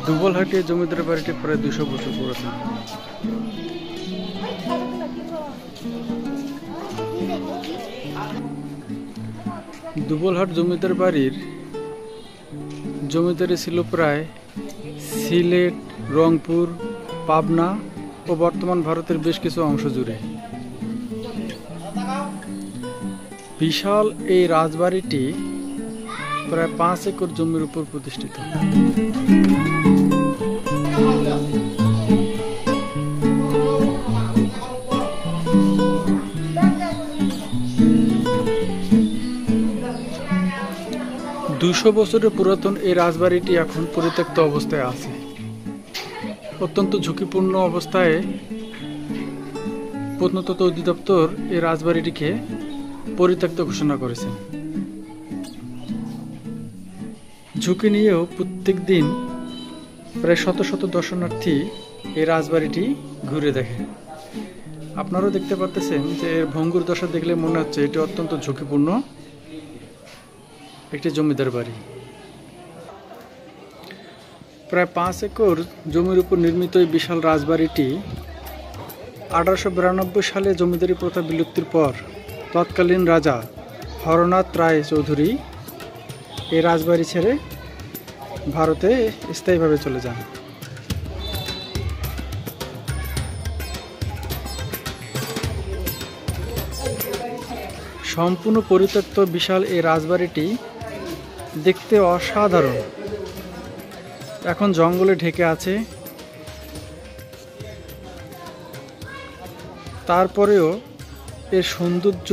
দুবলহাটি জমিদার বাড়িটি প্রায় 200 বছর পুরাতন। দুবলহাট জমিদার বাড়ির জমিদারি ছিল প্রায় সিলেট, রংপুর, পাবনা ও বর্তমান ভারতের বেশ কিছু অংশ জুড়ে। বিশাল এই রাজবাড়িটি প্রায় 5 একর জমির উপর প্রতিষ্ঠিত। দুশো বছরের পুরাতন এই রাজবাড়িটি এখন পরিত্যক্ত অবস্থায় আছে। অত্যন্ত ঝুঁকিপূর্ণ অবস্থায় প্রত্নতত্ত্ব অধিদপ্তর এই রাজবাড়িটিকে পরিত্যক্ত ঘোষণা করেছে। ঝুঁকি নিয়েও প্রত্যেক দিন প্রায় শত শত দর্শনার্থী এই রাজবাড়িটি ঘুরে দেখে। আপনারাও দেখতে পাচ্ছেন যে এর ভঙ্গুর দশা দেখলে মনে হচ্ছে এটি অত্যন্ত ঝুঁকিপূর্ণ একটি জমিদার বাড়ি। প্রায় 5 একর জমির উপর নির্মিত এই বিশাল রাজবাড়িটি 1892 সালে জমিদারি প্রথা বিলুপ্তির পর তৎকালীন রাজা হরনাথ রায় চৌধুরী এই রাজবাড়ি ছেড়ে ভারতে স্থায়ীভাবে চলে যান। সম্পূর্ণ পরিত্যক্ত বিশাল এই রাজবাড়িটি দেখতে অসাধারণ। এখন জঙ্গলে ঢেকে আছে, তারপরেও এর সৌন্দর্য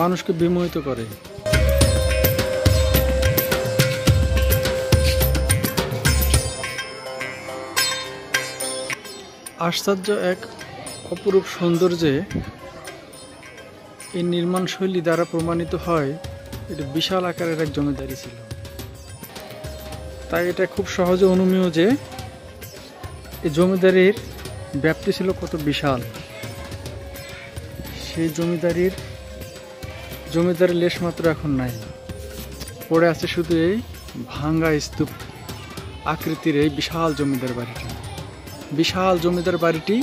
মানুষকে বিমোহিত করে। আশ্চর্য এক অপরূপ সৌন্দর্যে এই নির্মাণ শৈলী দ্বারা প্রমাণিত হয় এটি বিশাল আকারের এক জমিদারি ছিল। তাই এটা খুব সহজে অনুমেয় যে এই জমিদারির ব্যাপ্তি ছিল কত বিশাল। সেই জমিদারির লেশমাত্র এখন নাই, পড়ে আছে শুধু এই ভাঙ্গা স্তূপ আকৃতির এই বিশাল জমিদার বাড়িটি। বিশাল জমিদার বাড়িটি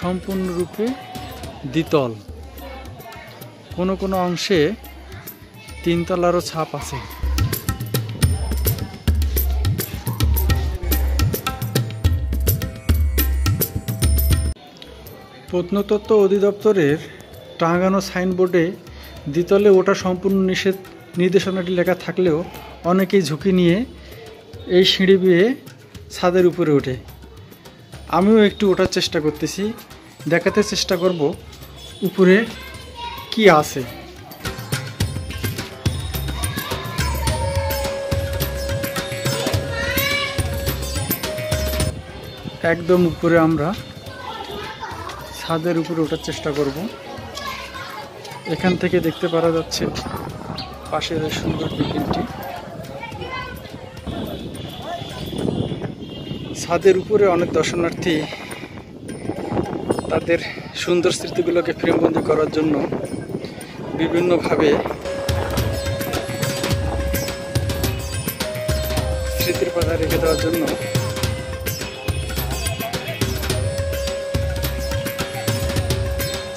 সম্পূর্ণরূপে দ্বিতল, কোনো কোনো অংশে 3 তলারও ছাপ আছে। প্রত্নতত্ত্ব অধিদপ্তরের টাঙানো সাইনবোর্ডে দ্বিতলে ওঠা সম্পূর্ণ নিষেধ নির্দেশনাটি লেখা থাকলেও অনেকেই ঝুঁকি নিয়ে এই সিঁড়ি বেয়ে ছাদের উপরে ওঠে। আমিও একটু ওঠার চেষ্টা করতেছি, দেখাতে চেষ্টা করব উপরে কি আছে। একদম উপরে আমরা ছাদের উপরে ওঠার চেষ্টা করব। এখান থেকে দেখতে পারা যাচ্ছে পাশের সুন্দর বিল্ডিংটি। ছাদের উপরে অনেক দর্শনার্থী তাদের সুন্দর স্মৃতিগুলোকে ফ্রেমবন্দি করার জন্য বিভিন্নভাবে স্মৃতির পাতা রেখে দেওয়ার জন্য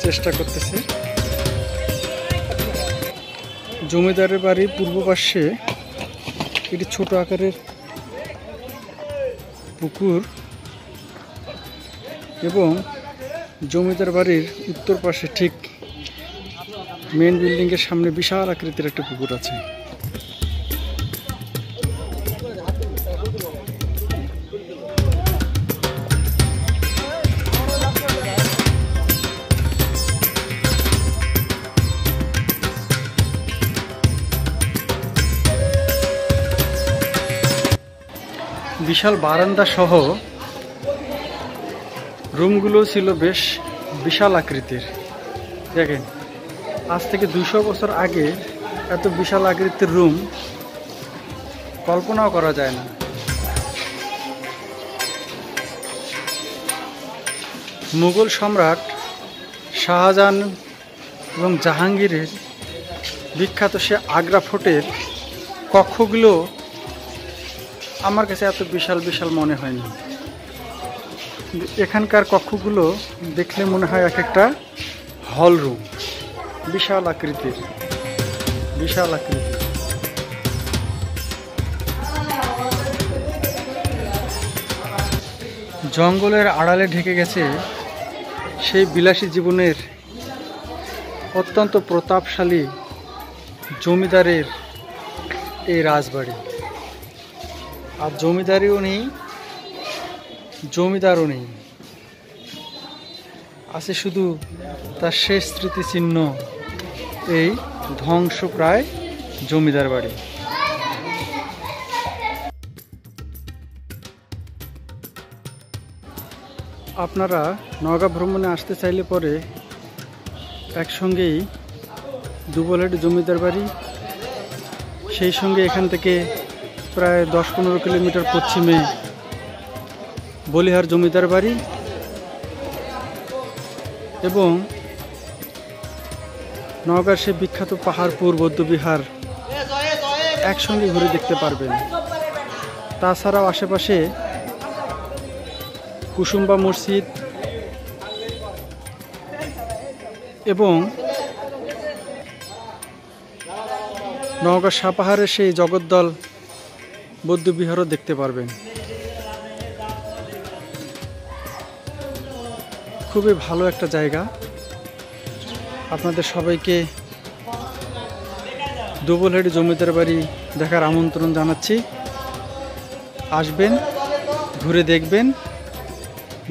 চেষ্টা করতেছে। জমিদারের বাড়ির পূর্ব পাশে একটি ছোট আকারের পুকুর এবং জমিদার বাড়ির উত্তর পাশে ঠিক মেন বিল্ডিংয়ের সামনে বিশাল আকৃতির একটা পুকুর আছে। বিশাল বারান্দা সহ রুমগুলো ছিল বেশ বিশাল আকৃতির। দেখেন, আজ থেকে 200 বছর আগে এত বিশাল আকৃতির রুম কল্পনাও করা যায় না। মুঘল সম্রাট শাহজাহান এবং জাহাঙ্গীরের বিখ্যাত সে আগ্রা ফোর্টের কক্ষগুলো আমার কাছে এত বিশাল বিশাল মনে হয়নি। এখানকার কক্ষগুলো দেখলে মনে হয় এক একটা হল রুম, বিশাল আকৃতির, বিশাল আকৃতির। জঙ্গলের আড়ালে ঢেকে গেছে সেই বিলাসী জীবনের অত্যন্ত প্রতাপশালী জমিদারের এই রাজবাড়ি। আর জমিদারিও নেই, জমিদারও নেই, আছে শুধু তার শেষ স্মৃতিচিহ্ন, এই ধ্বংসপ্রায় জমিদার বাড়ি। আপনারা নওগাঁ ভ্রমণে আসতে চাইলে পরে একসঙ্গেই দুবলহাট জমিদার বাড়ি, সেই সঙ্গে এখান থেকে প্রায় 10-15 কিলোমিটার পশ্চিমে বলিহার জমিদার বাড়ি এবং নওগাঁর সে বিখ্যাত পাহাড়পুর বৌদ্ধবিহার একসঙ্গে ঘুরে দেখতে পারবেন। তাছাড়াও আশেপাশে কুসুম্বা মসজিদ এবং নওগাঁ সাপাহারের সেই জগদ্দল বৌদ্ধবিহারও দেখতে পারবেন। খুবই ভালো একটা জায়গা। আপনাদের সবাইকে দুবলহাট জমিদার বাড়ি দেখার আমন্ত্রণ জানাচ্ছি। আসবেন, ঘুরে দেখবেন,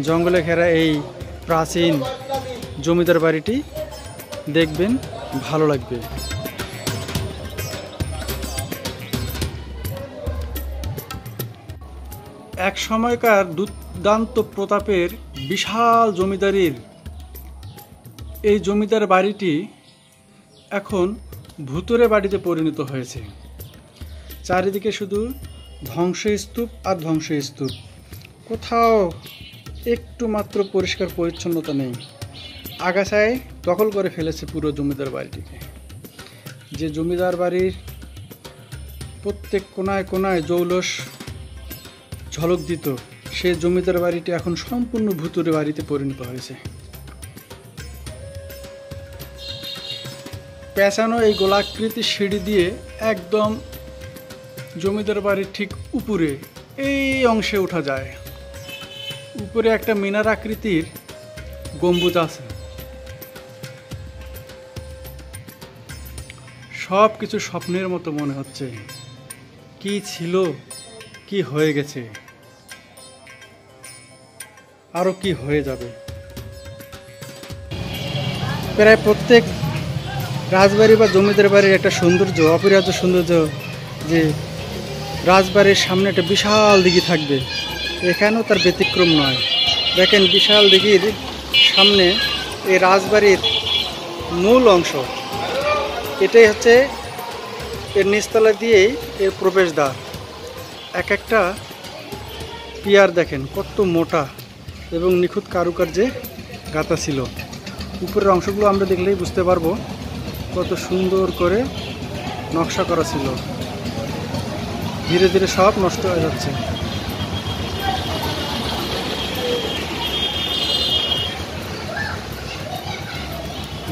জঙ্গলে ঘেরা এই প্রাচীন জমিদার বাড়িটি দেখবেন, ভালো লাগবে। এক সময়কার দুর্দান্ত প্রতাপের বিশাল জমিদারির এই জমিদার বাড়িটি এখন ভূতুড়ে বাড়িতে পরিণত হয়েছে। চারিদিকে শুধু ধ্বংসস্তূপ আর ধ্বংসস্তূপ, কোথাও একটু মাত্র পরিষ্কার পরিচ্ছন্নতা নেই। আগাছায় দখল করে ফেলেছে পুরো জমিদার বাড়িটিকে। যে জমিদার বাড়ির প্রত্যেক কোনায় কোনায় জৌলস ঝলক দিত, সে জমিদার বাড়িটি এখন সম্পূর্ণ ভূতুড়ে বাড়িতে পরিণত হয়েছে। পেঁচানো এই গোলাকৃতি সিঁড়ি দিয়ে একদম জমিদার বাড়ির ঠিক উপরে এই অংশে ওঠা যায়। উপরে একটা মিনার আকৃতির গম্বুজ আছে। সব কিছু স্বপ্নের মতো মনে হচ্ছে। কি ছিল, কি হয়ে গেছে, আরো কি হয়ে যাবে। প্রায় প্রত্যেক রাজবাড়ি বা জমিদার বাড়ির একটা সৌন্দর্য, অপরিহার্য সৌন্দর্য, যে রাজবাড়ির সামনে একটা বিশাল দিঘি থাকবে। এখানেও তার ব্যতিক্রম নয়। দেখেন, বিশাল দিঘির সামনে এই রাজবাড়ির মূল অংশ, এটাই হচ্ছে এর নিচতলা দিয়েই এর প্রবেশদ্বার। এক একটা পিয়ার দেখেন কত মোটা এবং নিখুঁত কারুকার্যে গাঁথা ছিল। উপরের অংশগুলো আমরা দেখলেই বুঝতে পারবো কত সুন্দর করে নকশা করা ছিল। ধীরে ধীরে সব নষ্ট হয়ে যাচ্ছে।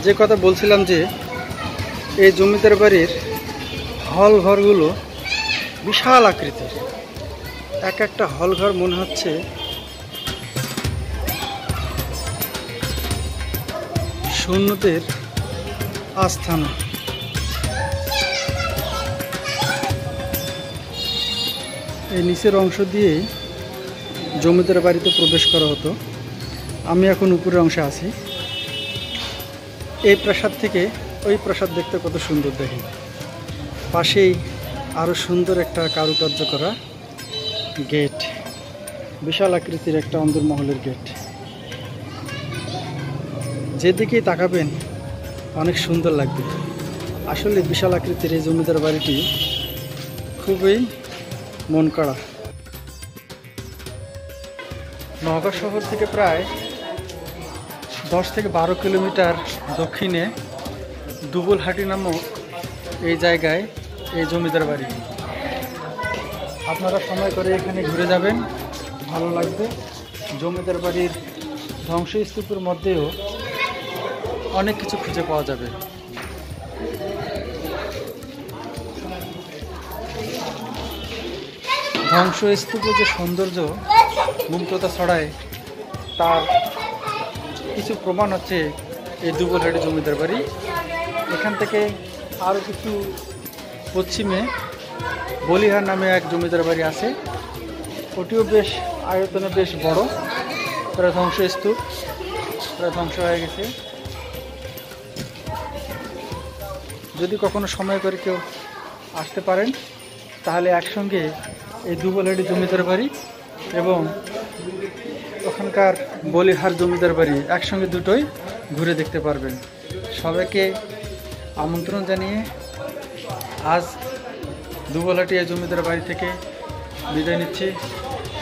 যে কথা বলছিলাম যে এই জমিদার বাড়ির হল ঘরগুলো বিশাল আকৃতির। এক একটা হল ঘর মনে হচ্ছে সৈন্যদের আস্থানা। এই নিচের অংশ দিয়ে জমিদার বাড়িতে প্রবেশ করা হতো। আমি এখন উপরের অংশে আছি। এই প্রাসাদ থেকে ওই প্রাসাদ দেখতে কত সুন্দর দেখেন। পাশেই আরও সুন্দর একটা কারুকার্য করা গেট, বিশাল আকৃতির একটা অন্দরমহলের গেট। যেদিকেই তাকাবেন অনেক সুন্দর লাগবে। আসলে বিশাল আকৃতির এই জমিদার বাড়িটি খুবই মন কাড়া। নওগাঁ শহর থেকে প্রায় 10 থেকে 12 কিলোমিটার দক্ষিণে দুবলহাটি নামক এই জায়গায় এই জমিদার বাড়ি। আপনারা সময় করে এখানে ঘুরে যাবেন, ভালো লাগবে। জমিদার বাড়ির ধ্বংসস্তূপের মধ্যেও অনেক কিছু খুঁজে পাওয়া যাবে। ধ্বংসস্তূপে যে সৌন্দর্য মুগ্ধতা ছড়ায় তার কিছু প্রমাণ হচ্ছে এই দুবলহাটি জমিদার বাড়ি। এখান থেকে আরও কিছু পশ্চিমে বলিহার নামে এক জমিদার বাড়ি আছে, ওটিও বেশ আয়তনে বেশ বড়, প্রায় ধ্বংসস্তূপ, প্রায় ধ্বংস হয়ে গেছে। যদি কখনো সময় করে কেউ আসতে পারেন তাহলে একসঙ্গে এই দুবলহাটি জমিদার বাড়ি এবং ওখানকার বলিহার জমিদার বাড়ি একসঙ্গে দুটোই ঘুরে দেখতে পারবেন। সবাইকে আমন্ত্রণ জানিয়ে আজ দুবলহাটি এই জমিদার বাড়ি থেকে বিদায় নিচ্ছি।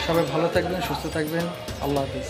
সবাই ভালো থাকবেন, সুস্থ থাকবেন। আল্লাহ হাফিজ।